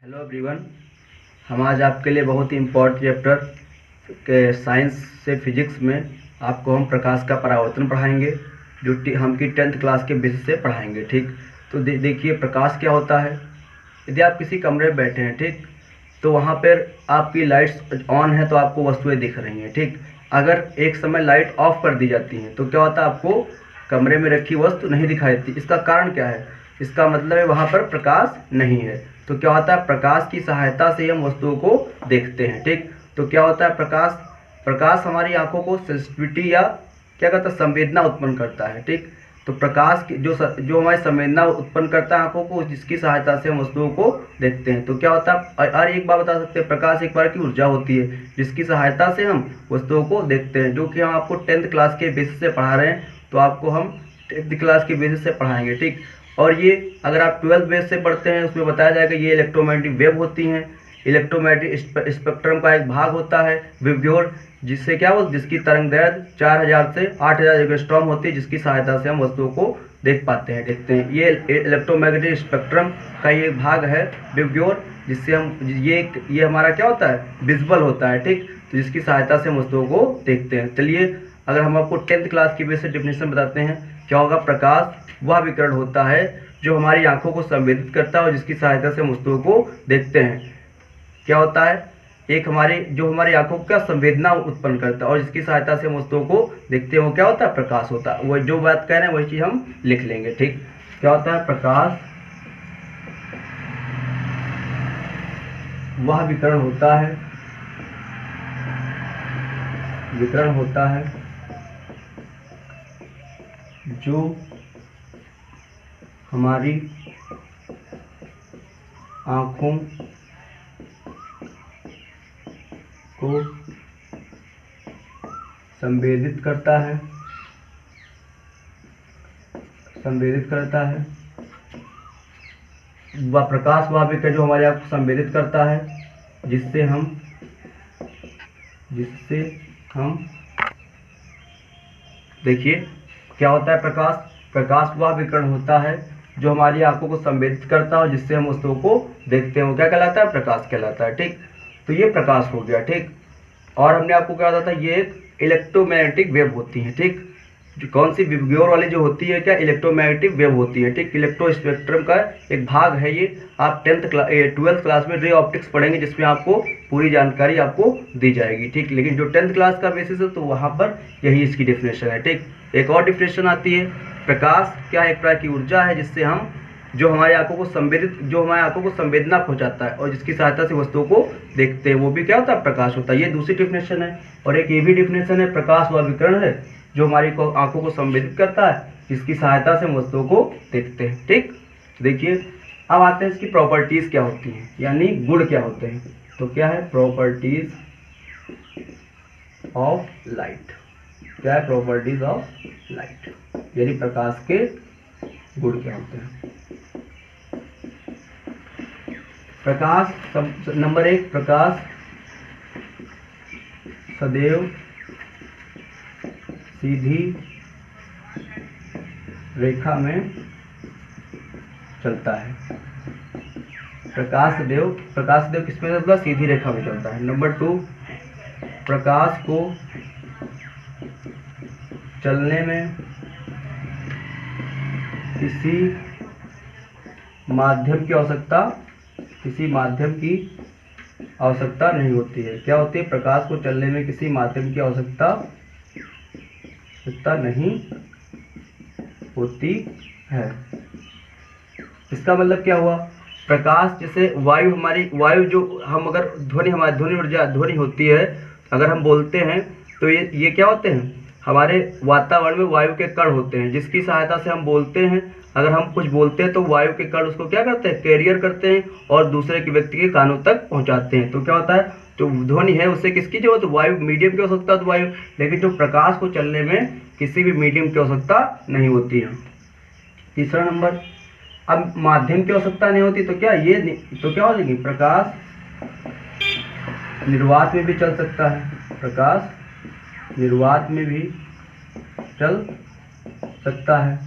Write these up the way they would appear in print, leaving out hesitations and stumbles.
Hello everyone. हम आज आपके लिए बहुत ही इम्पोर्टेंट चैप्टर के साइंस से फिजिक्स में आपको हम प्रकाश का परावर्तन पढ़ाएंगे, जो हम की 10th क्लास के बेसिस से पढ़ाएंगे। ठीक, तो देखिए प्रकाश क्या होता है। यदि आप किसी कमरे में बैठे हैं, ठीक, तो वहाँ पर आपकी लाइट्स ऑन है तो आपको वस्तुएं दिख रही हैं। ठीक, अगर एक समय लाइट ऑफ कर दी जाती हैं तो क्या होता है, आपको कमरे में रखी वस्तु नहीं दिखाई देती। इसका कारण क्या है? इसका मतलब है वहाँ पर प्रकाश नहीं है। तो क्या होता है, प्रकाश की सहायता से हम वस्तुओं को देखते हैं। ठीक, तो क्या होता है, प्रकाश हमारी आंखों को सेंसिटिविटी या क्या कहता है, संवेदना उत्पन्न करता है। ठीक, तो प्रकाश की जो हमारी संवेदना उत्पन्न करता है आंखों को, जिसकी सहायता से हम वस्तुओं को देखते हैं। तो क्या होता है, और एक बात बता सकते हैं, प्रकाश एक बार की ऊर्जा होती है जिसकी सहायता से हम वस्तुओं को देखते हैं, जो कि हम आपको 10th क्लास के बेसिस से पढ़ा रहे हैं। तो आपको हम 10th क्लास के बेसिस से पढ़ाएंगे। ठीक, और ये अगर आप 12th बेस से पढ़ते हैं उसमें बताया जाएगा ये इलेक्ट्रोमैग्नेटिक वेव होती हैं। इलेक्ट्रोमैग्नेटिक स्पेक्ट्रम का एक भाग होता है विबग्योर, जिससे क्या हो, जिसकी तरंग दैर्ध्य 4000 से 8000 एंगस्ट्रॉम होती है, जिसकी सहायता से हम वस्तुओं को देखते हैं। ये इलेक्ट्रोमैग्नेटिक स्पेक्ट्रम का ये भाग है विबग्योर, जिससे हम ये हमारा क्या होता है, विजिबल होता है। ठीक, तो जिसकी सहायता से हम वस्तुओं को देखते हैं। चलिए, अगर हम आपको 10th क्लास की बेसिक डेफिनेशन बताते हैं, क्या होगा। प्रकाश वह विकिरण होता है जो हमारी आंखों को संवेदित करता है और जिसकी सहायता से हम वस्तुओं को देखते हैं। क्या होता है, एक जो हमारी आंखों का संवेदना उत्पन्न करता है और जिसकी सहायता से हम वस्तुओं को देखते हैं, वो क्या होता है, प्रकाश होता है। वो जो बात कह रहे हैं वही चीज हम लिख लेंगे। ठीक, क्या होता है, प्रकाश वह विकिरण होता है जो हमारी आँखों को संवेदित करता है वह प्रकाश वह विकिरण जो हमारी आँखों को संवेदित करता है, जिससे हम देखिए क्या होता है, प्रकाश वह विकिरण होता है जो हमारी आंखों को संवेदित करता है और जिससे हम वस्तुओं को देखते हैं, वो क्या कहलाता है, प्रकाश कहलाता है। ठीक, तो ये प्रकाश हो गया। ठीक, और हमने आपको क्या बताया था, ये एक इलेक्ट्रोमैग्नेटिक वेव होती है। ठीक, जो कौन सी विबग्योर वाली जो होती है, क्या इलेक्ट्रोमैग्नेटिक वेव होती है। ठीक, इलेक्ट्रो स्पेक्ट्रम का एक भाग है ये। आप 12th क्लास में रे ऑप्टिक्स पढ़ेंगे, जिसमें आपको पूरी जानकारी आपको दी जाएगी। ठीक, लेकिन जो 10th क्लास का बेसिस है तो वहाँ पर यही इसकी डेफिनेशन है। ठीक, एक और डेफिनेशन आती है, प्रकाश क्या है, एक प्रकार की ऊर्जा है जिससे हम जो हमारी आंखों को संवेदना पहुंचाता है और जिसकी सहायता से वस्तुओं को देखते हैं, वो भी क्या होता है, प्रकाश होता है। ये दूसरी डेफिनेशन है। और एक ये भी डेफिनेशन है, प्रकाश वह विकिरण है जो हमारी आंखों को संवेदित करता है, जिसकी सहायता से हम वस्तुओं को देखते हैं। ठीक, देखिए अब आते हैं इसकी प्रॉपर्टीज क्या होती हैं, यानी गुण क्या होते हैं। तो क्या है, प्रॉपर्टीज ऑफ लाइट। क्या है, प्रॉपर्टीज ऑफ लाइट, यानी प्रकाश के गुण क्या होते हैं। प्रकाश नंबर 1, प्रकाश सदैव सीधी रेखा में चलता है। प्रकाश सदैव किसमें चलता है, सीधी रेखा में चलता है। नंबर 2, प्रकाश को चलने में किसी माध्यम की आवश्यकता नहीं होती है। क्या होती है, प्रकाश को चलने में किसी माध्यम की आवश्यकता नहीं होती है। इसका मतलब क्या हुआ, प्रकाश जैसे वायु जो हम अगर ध्वनि होती है, अगर हम बोलते हैं तो ये क्या होते हैं, हमारे वातावरण में वायु के कण होते हैं, जिसकी सहायता से हम बोलते हैं। अगर हम कुछ बोलते हैं तो वायु के कण उसको क्या करते हैं, कैरियर करते हैं और दूसरे के व्यक्ति के कानों तक पहुंचाते हैं। तो क्या होता है, जो ध्वनि है उससे किसकी जरूरत, वायु मीडियम की आवश्यकता है, तो वायु। लेकिन जो प्रकाश को चलने में किसी भी मीडियम की आवश्यकता नहीं होती है। तीसरा नंबर, अब माध्यम की आवश्यकता नहीं होती तो क्या हो जाएगी, प्रकाश निर्वात में भी चल सकता है। प्रकाश निर्वात में भी चल सकता है।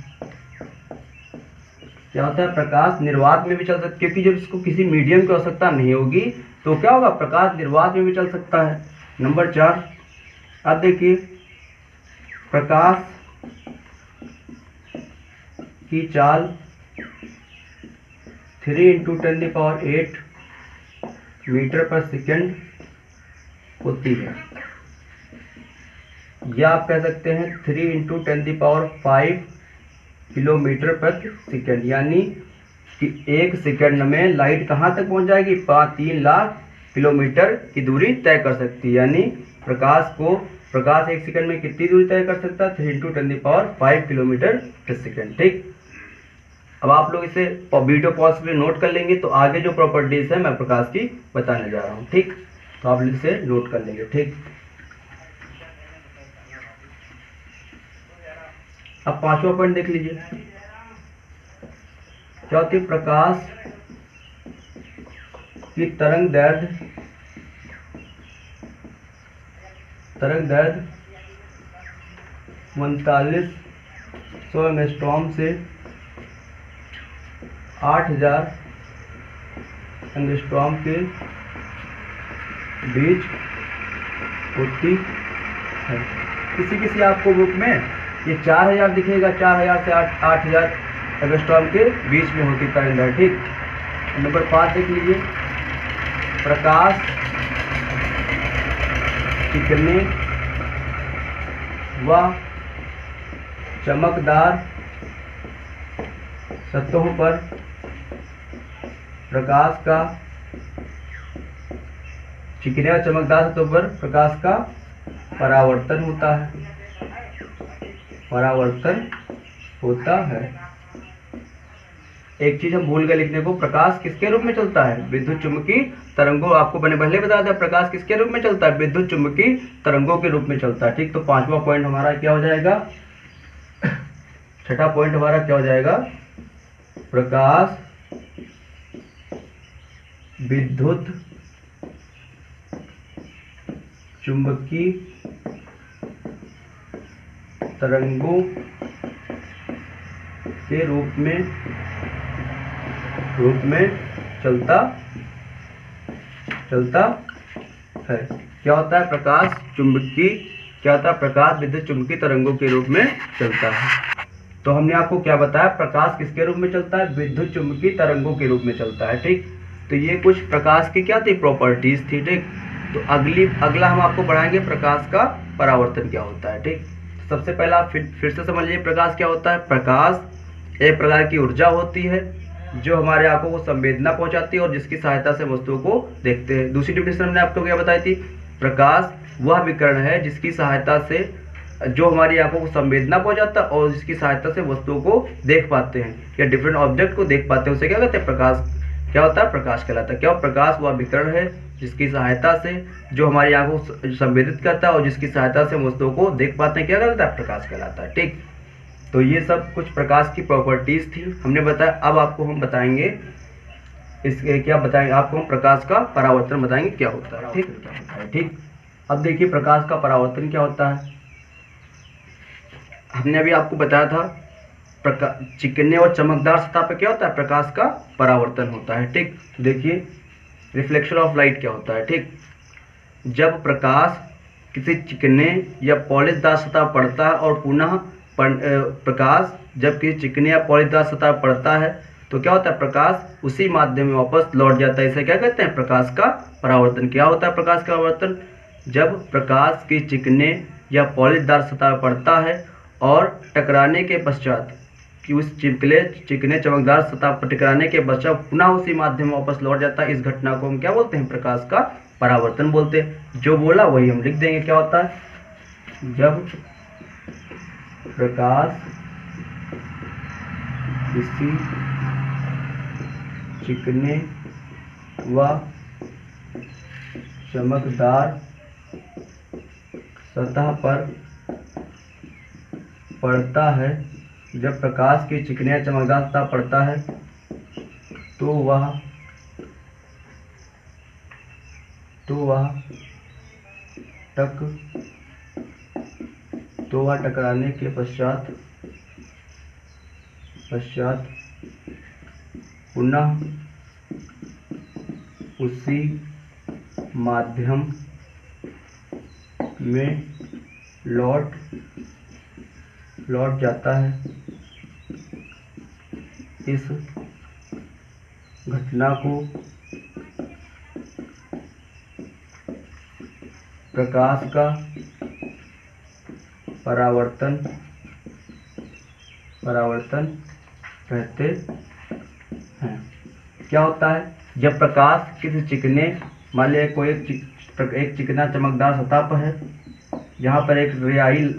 क्या होता है, प्रकाश निर्वात में भी चल सकता, क्योंकि जब इसको किसी मीडियम की आवश्यकता नहीं होगी तो क्या होगा, प्रकाश निर्वात में भी चल सकता है। नंबर 4, अब देखिए प्रकाश की चाल 3 × 10⁸ मीटर पर सेकंड होती है, या आप कह सकते हैं 3 × 10⁵ किलोमीटर प्रति सेकंड, यानी कि 1 सेकंड में लाइट कहाँ तक पहुंच जाएगी, 3 लाख किलोमीटर की दूरी तय कर सकती है। यानी प्रकाश 1 सेकंड में कितनी दूरी तय कर सकता है, 3 × 10⁵ किलोमीटर प्रति सेकंड। ठीक, अब आप लोग इसे वीडियो पॉज में नोट कर लेंगे, तो आगे जो प्रॉपर्टीज है मैं प्रकाश की बताने जा रहा हूँ। ठीक, तो आप इसे नोट कर लेंगे। ठीक, अब 5वां पॉइंट देख लीजिए, क्या होती है, प्रकाश की तरंग दैर्ध्य 3900 एंगस्ट्रॉम से 8000 एंगस्ट्रॉम के बीच होती है। किसी आपको बुक में ये 4000 दिखेगा, 4000 से 8000 एंगस्ट्रॉम के बीच में होती तरंग दैर्ध्य। ठीक, नंबर 5 देख लीजिए, प्रकाश चिकने व चमकदार सतहों पर प्रकाश का चिकने और चमकदार सतहों पर प्रकाश का परावर्तन होता है, परावर्तन होता है। एक चीज हम भूल गए लिखने को, प्रकाश किसके रूप में चलता है, विद्युत चुम्बकीय तरंगों। आपको मैंने पहले बताया था प्रकाश किसके रूप में चलता है, विद्युत चुम्बकीय तरंगों के रूप में चलता है। ठीक, तो 5वां पॉइंट हमारा क्या हो जाएगा, 6ठा पॉइंट हमारा क्या हो जाएगा, प्रकाश विद्युत चुम्बकीय तरंगों के रूप में चलता है। क्या होता है, प्रकाश चुंबकीय, क्या होता है, प्रकाश विद्युत चुम्बकीय तरंगों के रूप में चलता है। तो हमने आपको क्या बताया, प्रकाश किसके रूप में चलता है, विद्युत चुम्बकीय तरंगों के रूप में चलता है। ठीक, तो ये कुछ प्रकाश की क्या थी, प्रॉपर्टीज थी। ठीक, तो अगला हम आपको पढ़ाएंगे प्रकाश का परावर्तन क्या होता है। ठीक, सबसे पहला फिर से समझ लीजिए, प्रकाश क्या होता है। प्रकाश एक प्रकार की ऊर्जा होती है जो हमारे आंखों को संवेदना पहुंचाती है और जिसकी सहायता से वस्तुओं को देखते हैं। दूसरी डिफिनेशन हमने आपको क्या बताई थी, प्रकाश वह विकिरण है जिसकी सहायता से जो हमारी आंखों को संवेदना पहुंचाता है और जिसकी सहायता से वस्तुओं को देख पाते हैं या डिफरेंट ऑब्जेक्ट को देख पाते हैं, उसे क्या कहते हैं, प्रकाश। क्या होता है, प्रकाश कहलाता है। क्या प्रकाश वह विकिरण है जिसकी सहायता से जो हमारी आंखों को संवेदित करता है और जिसकी सहायता से वस्तुओं को देख पाते हैं, क्या कहलाता है, प्रकाश कहलाता है। ठीक, तो ये सब कुछ प्रकाश की प्रॉपर्टीज थी हमने बताया। अब आपको हम बताएंगे इसके क्या बताएंगे, आपको हम प्रकाश का परावर्तन बताएंगे क्या होता है। ठीक, अब देखिए प्रकाश का परावर्तन क्या होता है। हमने अभी आपको बताया था चिकने और चमकदार सतह पर क्या होता है, प्रकाश का परावर्तन होता है। ठीक, देखिए रिफ्लेक्शन ऑफ लाइट क्या होता है। ठीक, जब प्रकाश किसी चिकने या पॉलिशदार सतह पर पड़ता है और पुनः प्रकाश जब किसी चिकने या पॉलिशदार सतह पर पड़ता है तो क्या होता है, प्रकाश उसी माध्यम में वापस लौट जाता है। इसे क्या कहते हैं, प्रकाश का परावर्तन। क्या होता है प्रकाश का परावर्तन, जब प्रकाश की चिकने या पॉलिशदार सतह पर पड़ता है और टकराने के पश्चात कि उस चिकने चमकदार सतह पर टकराने के पश्चात पुनः उसी माध्यम में वापस लौट जाता है। इस घटना को हम क्या बोलते हैं, प्रकाश का परावर्तन बोलते हैं। जो बोला वही हम लिख देंगे। क्या होता है, जब प्रकाश किसी चिकने व चमकदार सतह पर पड़ता है, जब प्रकाश की चिकने या चमकदार सतह पड़ता है तो वह टकराने के पश्चात पुनः उसी माध्यम में लौट जाता है। इस घटना को प्रकाश का परावर्तन कहते हैं। क्या होता है, जब प्रकाश किसी चिकने, मान लिया कोई एक चिकना चमकदार सतह पर है, जहाँ पर एक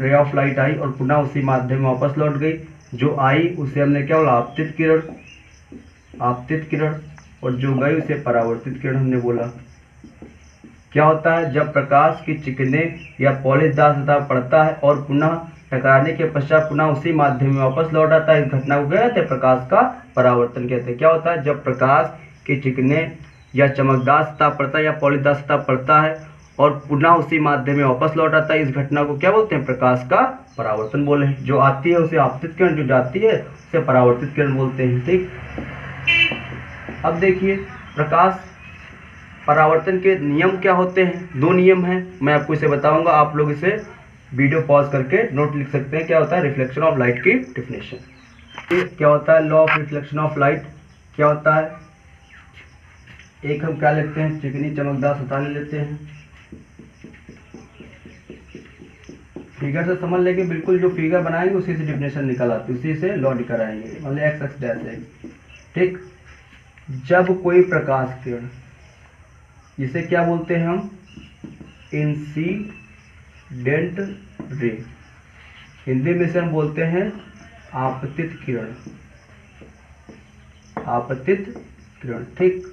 रे ऑफ लाइट आई और पुनः उसी माध्यम में वापस लौट गई। जो आई उसे हमने क्या बोला, आपतित किरण, और जो गई उसे परावर्तित किरण हमने बोला। क्या होता है, जब प्रकाश की चिकने या पॉलिशदार सतह पड़ता है और पुनः टकराने के पश्चात पुनः उसी माध्यम में वापस लौट आता है, इस घटना को क्या कहते हैं, प्रकाश का परावर्तन कहते हैं। क्या होता है, जब प्रकाश के चिकने या चमकदार सतह पड़ता है या पॉलिशदार सतह पड़ता है और पुनः उसी माध्यम में वापस लौट आता है, इस घटना को क्या बोलते हैं, प्रकाश का परावर्तन बोले। जो आती है उसे आपतित किरण, जो जाती है उसे परावर्तित किरण बोलते हैं। ठीक, अब देखिए प्रकाश परावर्तन के नियम क्या होते हैं। दो नियम हैं, मैं आपको इसे बताऊंगा। आप लोग इसे वीडियो पॉज करके नोट लिख सकते हैं। क्या होता है, रिफ्लेक्शन ऑफ लाइट की डेफिनेशन। क्या होता है, law of reflection of light क्या होता है। एक हम क्या लेते हैं, चिकनी चमकदार सतह ले लेते हैं। फिगर से समझ लेंगे, बिल्कुल जो फिगर बनाएंगे उसी से डेफिनेशन निकल आती है, उसी से लॉ निकल आएंगे। मतलब एक्स एक्स डैश है। ठीक, जब कोई प्रकाश किरण, जिसे क्या बोलते हैं हम, इंसिडेंट रे, हिंदी में से हम बोलते हैं आपतित किरण, ठीक,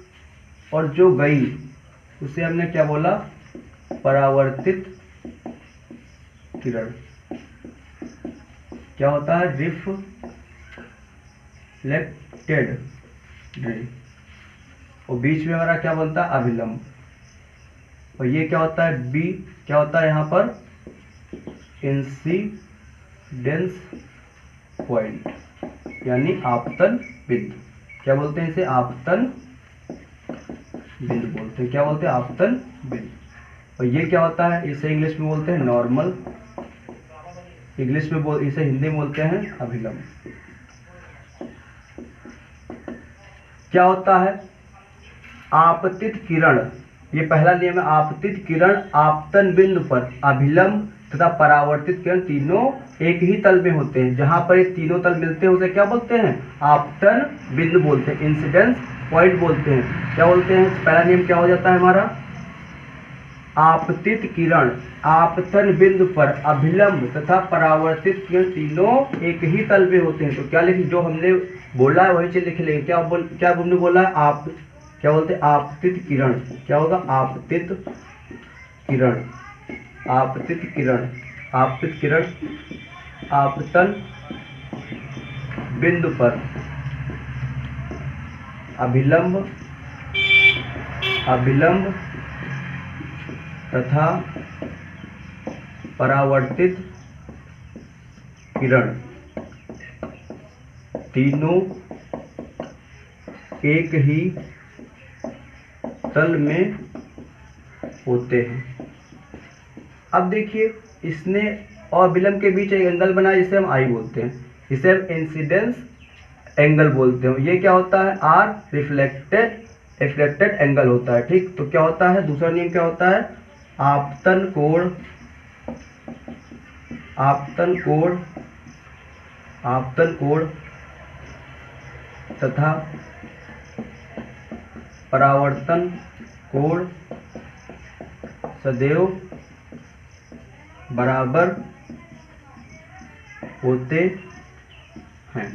और जो गई उसे हमने क्या बोला, परावर्तित किरण। क्या होता है, रिफ्लेक्टेड रे, और बीच में हमारा क्या बनता है, अभिलंब। और ये क्या होता है, बी क्या होता है यहाँ पर, इंसिडेंस पॉइंट, यानी आपतन बिंदु। क्या बोलते हैं इसे, आपतन बिंदु बोलते हैं। क्या बोलते हैं, आपतन बिंदु। और ये क्या होता है, इसे इंग्लिश में बोलते हैं नॉर्मल, इसे हिंदी में बोलते हैं अभिलंब। क्या होता है, आपतित किरण, ये पहला नियम है। आपतित किरण आपतन बिंदु पर अभिलंब तथा परावर्तित किरण तीनों एक ही तल में होते हैं। जहां पर ये तीनों तल मिलते हैं उसे क्या बोलते हैं, आपतन बिंदु बोलते हैं, इंसिडेंस पॉइंट बोलते हैं। क्या बोलते हैं, पहला नियम क्या हो जाता है हमारा, आपतित किरण आपतन बिंदु पर अभिलंब तथा परावर्तित किरण तीनों एक ही तल में होते हैं। तो क्या लिख, जो हमने बोला है वही चीज लिख लेंगे। क्या हमने बोला है, आप क्या बोलते हैं, आपतित किरण। क्या होगा, आपतित किरण आपतन बिंदु पर अभिलंब तथा परावर्तित किरण तीनों एक ही तल में होते हैं। अब देखिए, इसने और अभिलंब के बीच एक एंगल बनाया जिसे हम आई बोलते हैं, इसे हम इंसिडेंस एंगल बोलते हैं। ये क्या होता है, आर रिफ्लेक्टेड एंगल होता है। ठीक, तो क्या होता है, दूसरा नियम क्या होता है, आपतन कोण तथा परावर्तन कोण सदैव बराबर होते हैं।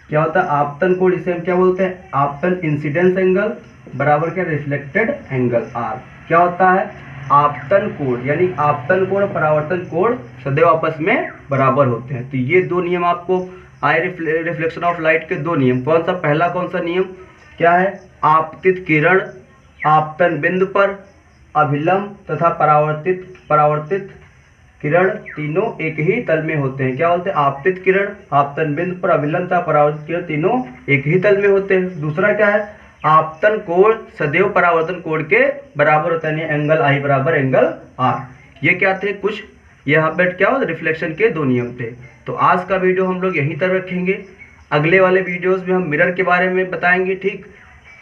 क्या होता है, आपतन कोण, इसे हम क्या बोलते हैं, आपतन इंसिडेंस एंगल बराबर क्या, रिफ्लेक्टेड एंगल आर। क्या होता है, आपतन कोण, यानी आपतन कोण और परावर्तन कोण सदैव आपस में बराबर होते हैं। तो ये दो नियम आपको आए, रिफ्लेक्शन ऑफ लाइट के दो नियम। कौन सा, पहला कौन सा नियम क्या है, आपतित किरण आपतन बिंदु पर अभिलंब तथा परावर्तित किरण तीनों एक ही तल में होते हैं। क्या बोलते हैं? आपतित किरण, आपतन बिंदु पर अभिलंबता, परावर्तित किरण तीनों एक ही तल में होते हैं। दूसरा क्या है? आपतन कोण सदैव परावर्तन कोण के बराबर होता है, एंगल आई बराबर एंगल आर। ये क्या थे? कुछ यहाँ पे क्या हो रिफ्लेक्शन के दो नियम थे। तो आज का वीडियो हम लोग यहीं तक रखेंगे। अगले वाले वीडियोस में हम मिरर के बारे में बताएंगे। ठीक,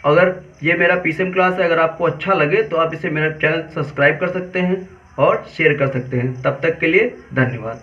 अगर ये मेरा पीसीएम क्लास है, अगर आपको अच्छा लगे तो आप इसे मेरा चैनल सब्सक्राइब कर सकते हैं और शेयर कर सकते हैं। तब तक के लिए धन्यवाद।